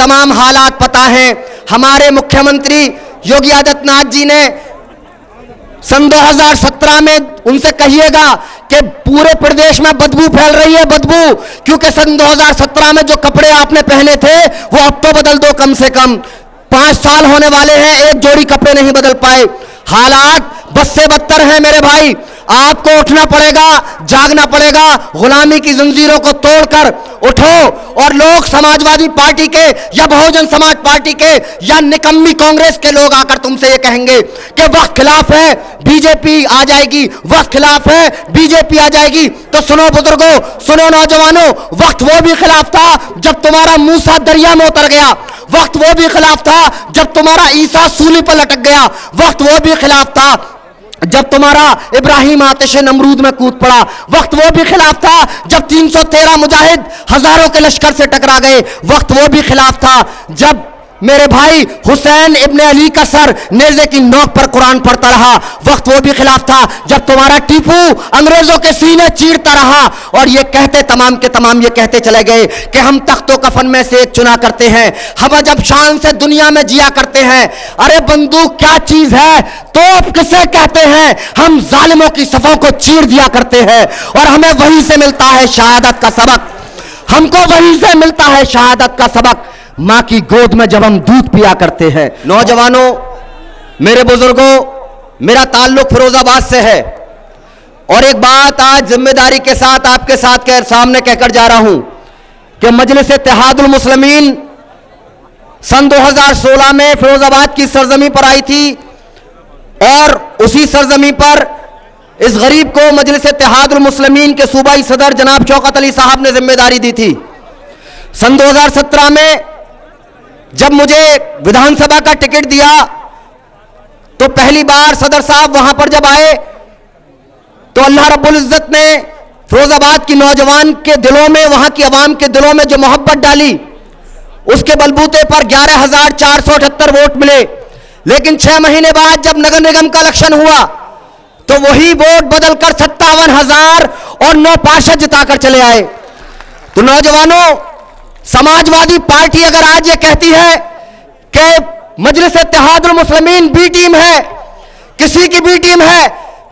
तमाम हालात पता हैं। हमारे मुख्यमंत्री योगी आदित्यनाथ जी ने सन 2017 में उनसे कहिएगा कि पूरे प्रदेश में बदबू फैल रही है, बदबू, क्योंकि सन 2017 में जो कपड़े आपने पहने थे वो अब तो बदल दो। कम से कम 5 साल होने वाले हैं, एक जोड़ी कपड़े नहीं बदल पाए। हालात बद से बदतर हैं मेरे भाई। आपको उठना पड़ेगा, जागना पड़ेगा, गुलामी की जंजीरों को तोड़कर उठो और लोग समाजवादी पार्टी के या बहुजन समाज पार्टी के या निकम्मी कांग्रेस के लोग आकर तुमसे ये कहेंगे कि वक्त खिलाफ है, बीजेपी आ जाएगी, वक्त खिलाफ है, बीजेपी आ जाएगी। तो सुनो बुजुर्गों, सुनो नौजवानों, वक्त वो भी खिलाफ था जब तुम्हारा मूसा दरिया में उतर गया, वक्त वो भी खिलाफ था जब तुम्हारा ईसा सूली पर लटक गया, वक्त वो भी खिलाफ था जब तुम्हारा इब्राहिम आतिश नमरूद में कूद पड़ा, वक्त वो भी खिलाफ था जब 313 मुजाहिद हजारों के लश्कर से टकरा गए, वक्त वो भी खिलाफ था जब मेरे भाई हुसैन इब्ने अली का सर नेज़े की नोक पर कुरान पढ़ता रहा, वक्त वो भी खिलाफ था जब तुम्हारा टीपू अंग्रेजों के सीने चीरता रहा। और ये कहते तमाम के तमाम ये कहते चले गए कि हम तख्तो कफन में से एक चुना करते हैं, हम जब शान से दुनिया में जिया करते हैं। अरे बंदूक क्या चीज है, तोप किसे कहते हैं, हम जालिमों की सफों को चीर दिया करते हैं और हमें वहीं से मिलता है शहादत का सबक, हमको वहीं से मिलता है शहादत का सबक, मां की गोद में जब हम दूध पिया करते हैं। नौजवानों, मेरे बुजुर्गों, मेरा ताल्लुक फिरोजाबाद से है और एक बात आज जिम्मेदारी के साथ आपके साथ सामने कहकर जा रहा हूं कि मजलिस इत्तेहादुल मुस्लिमीन सन 2016 में फिरोजाबाद की सरजमी पर आई थी और उसी सरजमी पर इस गरीब को मजलिस इत्तेहादुल मुस्लिमीन के सूबाई सदर जनाब शौकत अली साहब ने जिम्मेदारी दी थी। सन 2017 में जब मुझे विधानसभा का टिकट दिया तो पहली बार सदर साहब वहां पर जब आए तो अल्लाह रब्बुल इज्जत ने फिरोजाबाद की नौजवान के दिलों में, वहां की आवाम के दिलों में जो मोहब्बत डाली, उसके बलबूते पर 11,478 वोट मिले। लेकिन 6 महीने बाद जब नगर निगम का इलेक्शन हुआ तो वही वोट बदलकर 57,000 और 9 पार्षद जिताकर चले आए। तो नौजवानों, समाजवादी पार्टी अगर आज ये कहती है कि मजलिस इत्तेहादुल मुस्लिमीन बी टीम है, किसी की बी टीम है,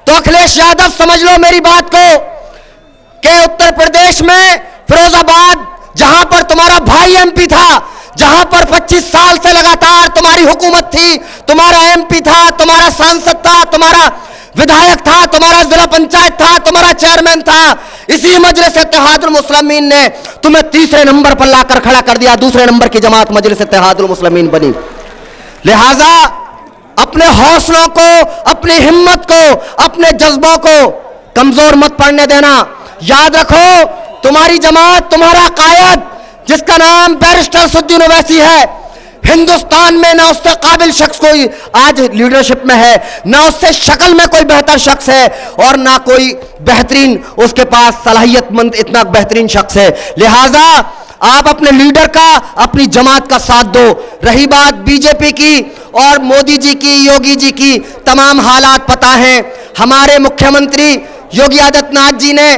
तो अखिलेश यादव समझ लो मेरी बात को कि उत्तर प्रदेश में फिरोजाबाद, जहां पर तुम्हारा भाई एमपी था, जहां पर 25 साल से लगातार तुम्हारी हुकूमत थी, तुम्हारा एमपी था, तुम्हारा सांसद था, तुम्हारा विधायक था, तुम्हारा जिला पंचायत था, तुम्हारा चेयरमैन था, इसी मजलिस इत्तेहादुल मुस्लिमीन ने तुम्हें तीसरे नंबर पर लाकर खड़ा कर दिया, दूसरे नंबर की जमात मजलिस इत्तेहादुल मुस्लिमीन बनी। लिहाजा अपने हौसलों को, अपनी हिम्मत को, अपने जज्बों को कमजोर मत पड़ने देना। याद रखो, तुम्हारी जमात, तुम्हारा कायद जिसका नाम बैरिस्टर सुद्दीन ओवैसी है, हिंदुस्तान में ना उससे काबिल शख्स कोई आज लीडरशिप में है, ना उससे शक्ल में कोई बेहतर शख्स है और ना कोई बेहतरीन उसके पास सलाहियतमंद इतना बेहतरीन शख्स है। लिहाजा आप अपने लीडर का, अपनी जमात का साथ दो। रही बात बीजेपी की और मोदी जी की, योगी जी की, तमाम हालात पता हैं। हमारे मुख्यमंत्री योगी आदित्यनाथ जी ने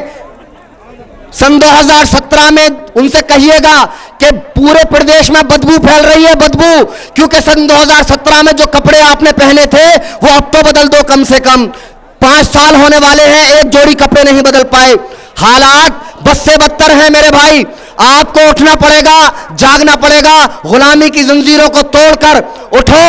सन 2017 में उनसे कहिएगा कि पूरे प्रदेश में बदबू फैल रही है, बदबू, क्योंकि सन 2017 में जो कपड़े आपने पहने थे वो अब तो बदल दो। कम से कम 5 साल होने वाले हैं, एक जोड़ी कपड़े नहीं बदल पाए। हालात बद से बदतर हैं मेरे भाई। आपको उठना पड़ेगा, जागना पड़ेगा, गुलामी की जंजीरों को तोड़कर उठो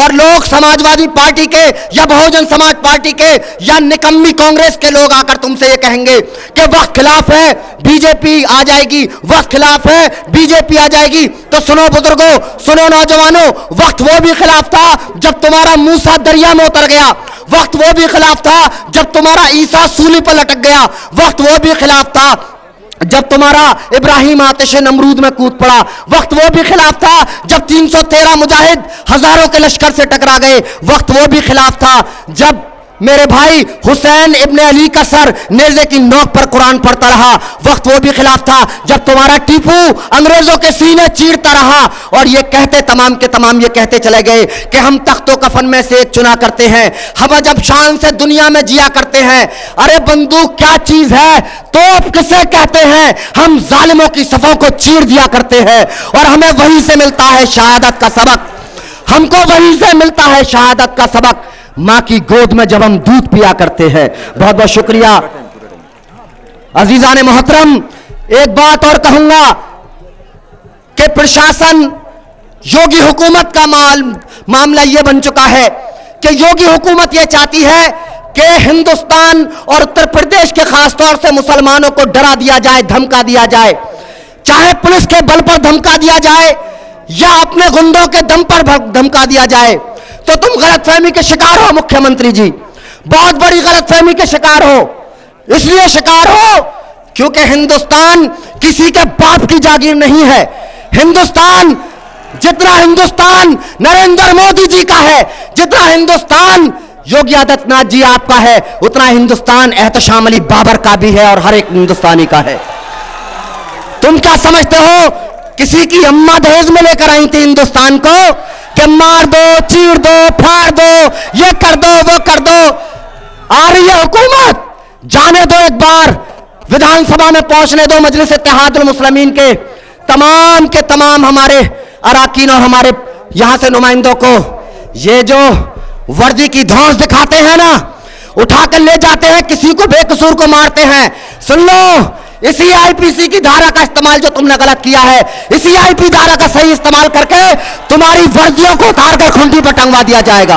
और लोग समाजवादी पार्टी के या बहुजन समाज पार्टी के या निकम्मी कांग्रेस के लोग आकर तुमसे ये कहेंगे कि वक्त खिलाफ है, बीजेपी आ जाएगी, वक्त खिलाफ है, बीजेपी आ जाएगी। तो सुनो बुजुर्गों, सुनो नौजवानों, वक्त वो भी खिलाफ था जब तुम्हारा मूसा दरिया में उतर गया, वक्त वो भी खिलाफ था जब तुम्हारा ईसा सूली पर लटक गया, वक्त वो भी खिलाफ था जब तुम्हारा इब्राहिम आतिश नमरूद में कूद पड़ा, वक्त वो भी खिलाफ था जब 313 मुजाहिद हजारों के लश्कर से टकरा गए, वक्त वो भी खिलाफ था जब मेरे भाई हुसैन इब्ने अली का सर नेज़े की नोक पर कुरान पढ़ता रहा। वक्त वो भी खिलाफ था जब तुम्हारा टीपू अंग्रेजों के सीने चीरता रहा और ये कहते तमाम के तमाम ये कहते चले गए कि हम तख्तो कफन में से एक चुना करते हैं, हम जब शान से दुनिया में जिया करते हैं। अरे बंदूक क्या चीज है, तोप किसे कहते हैं, हम जालिमों की सफों को चीर दिया करते हैं और हमें वहीं से मिलता है शहादत का सबक, हमको वहीं से मिलता है शहादत का सबक, मां की गोद में जब हम दूध पिया करते हैं। बहुत बहुत शुक्रिया। अजीजान मोहतरम, एक बात और कहूंगा कि प्रशासन योगी हुकूमत का मामला यह बन चुका है कि योगी हुकूमत यह चाहती है कि हिंदुस्तान और उत्तर प्रदेश के खासतौर से मुसलमानों को डरा दिया जाए, धमका दिया जाए, चाहे पुलिस के बल पर धमका दिया जाए या अपने गुंडों के दम पर धमका दिया जाए। तो तुम गलतफहमी के शिकार हो मुख्यमंत्री जी, बहुत बड़ी गलतफहमी के शिकार हो। इसलिए शिकार हो क्योंकि हिंदुस्तान किसी के बाप की जागीर नहीं है। हिंदुस्तान, जितना हिंदुस्तान नरेंद्र मोदी जी का है, जितना हिंदुस्तान योगी आदित्यनाथ जी आपका है, उतना हिंदुस्तान एहतशाम अली बाबर का भी है और हर एक हिंदुस्तानी का है। तुम क्या समझते हो किसी की अम्मा दहेज में लेकर आई थी हिंदुस्तान को कि मार दो, चीर दो, फाड़ दो, ये कर दो, वो कर दो। आ रही है हुकूमत, जाने दो, एक बार विधानसभा में पहुंचने दो मजलिस इत्तेहादुल मुस्लिमीन के तमाम हमारे अराकीन और हमारे यहां से नुमाइंदों को। ये जो वर्दी की धौंस दिखाते हैं ना, उठाकर ले जाते हैं, किसी को बेकसूर को मारते हैं। सुन लो, इसी आईपीसी की धारा का इस्तेमाल जो तुमने गलत किया है, इसी आईपी धारा का सही इस्तेमाल करके तुम्हारी वर्दियों को उतारकर खूंटी पर टंगवा दिया जाएगा।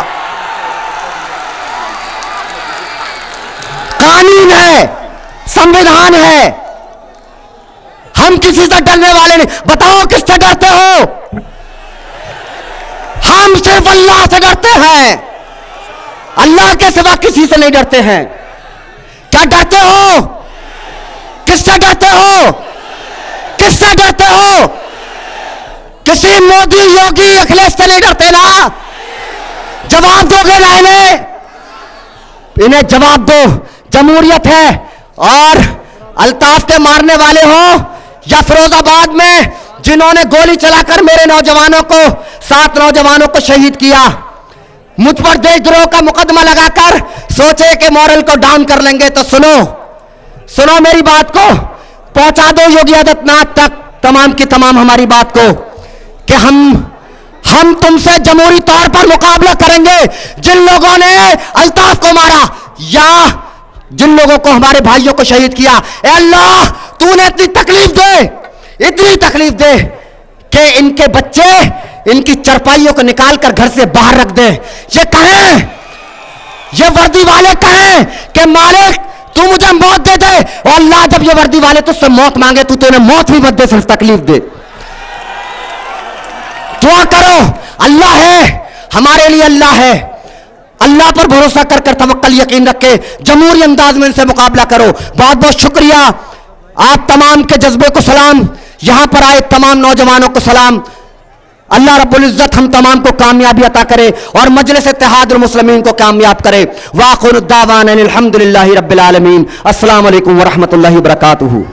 कानून है, संविधान है, हम किसी से डरने वाले नहीं। बताओ किससे डरते हो? हम सिर्फ अल्लाह से डरते हैं, अल्लाह के सिवा किसी से नहीं डरते हैं। क्या डरते हो? किससे डरते हो? किससे डरते हो? किसी मोदी, योगी, अखिलेश से नहीं डरते ना? जवाब दोगे ना इन्हें जवाब दो। जमहूरियत है और अल्ताफ के मारने वाले हो या फिरोजाबाद में जिन्होंने गोली चलाकर मेरे नौजवानों को, 7 नौजवानों को शहीद किया, मुझ पर देशद्रोह का मुकदमा लगाकर सोचे कि मॉरल को डाउन कर लेंगे। तो सुनो मेरी बात को, पहुंचा दो योगी आदित्यनाथ तक तमाम की तमाम हमारी बात को कि हम तुमसे जमहूरी तौर पर मुकाबला करेंगे। जिन लोगों ने अल्ताफ को मारा या जिन लोगों को, हमारे भाइयों को शहीद किया, ए अल्लाह तूने इतनी तकलीफ दे कि इनके बच्चे इनकी चरपाइयों को निकालकर घर से बाहर रख दे। ये कहें, ये वर्दी वाले कहें कि मालिक तू मुझे मौत दे दे, और अल्लाह जब ये वर्दी वाले तुझसे मौत मांगे तो उन्हें मौत भी मत दे, सिर्फ तकलीफ दे। दुआ करो, अल्लाह है, हमारे लिए अल्लाह है। अल्लाह पर भरोसा कर तवक्कल यकीन रख के जमहूरी अंदाज में इनसे मुकाबला करो। बहुत बहुत शुक्रिया। आप तमाम के जज्बे को सलाम, यहां पर आए तमाम नौजवानों को सलाम। अल्लाह रब्बुल इज्जत हम तमाम को कामयाबी अता करे और मजलिस इत्तेहादुल मुस्लिमीन को कामयाब करे। वाखिरु दावाना अनिल हम्दुलिल्लाहि रब्बिल आलमीन। अस्सलामु अलैकुम व रहमतुल्लाहि व बरकातुहू।